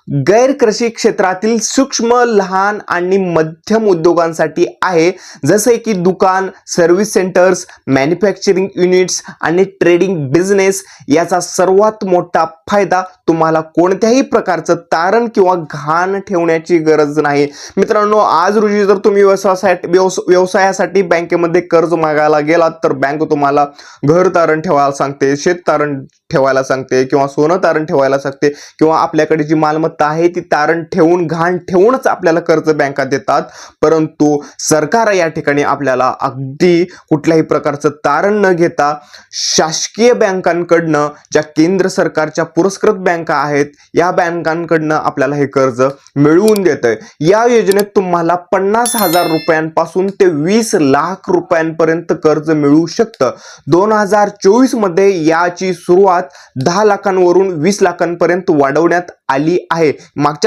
गैर कृषी क्षेत्रातील सूक्ष्म, लहान आणि मध्यम उद्योगांसाठी आहे, जसे की दुकान, सर्व्हिस सेंटर्स, मॅन्युफॅक्चरिंग युनिट्स आणि ट्रेडिंग बिझनेस। याचा सर्वात मोठा फायदा, तुम्हाला कोणत्याही प्रकारचं तारण किंवा घाण ठेवण्याची गरज नाही। मित्रांनो, आज रोजी जर तुम्ही व्यवसायासाठी बँकेमध्ये कर्ज मागायला गेलात तर बँक तुम्हाला घर तारण ठेवायला सांगते, शेत तारण ठेवायला सांगते किंवा सोनं तारण ठेवायला सांगते, किंवा आपल्याकडे जी मालमत्ता आहे ती तारण ठेवून, घाण ठेवूनच आपल्याला कर्ज बँका देतात। परंतु सरकार या ठिकाणी आपल्याला अगदी कुठल्याही प्रकारचं तारण न घेता शासकीय बँकांकडनं, ज्या केंद्र सरकारच्या पुरस्कृत बँका आहेत, या बँकांकडनं आपल्याला हे कर्ज मिळवून देतंय। या योजनेत तुम्हाला 50,000 रुपयांपासून ते 20 लाख रुपयांपर्यंत कर्ज मिळू शकतं। 2024 मध्ये याची सुरुवात 10 लाखांवरून 20 लाखांपर्यंत वाढवण्यात आली आहे। मागच्या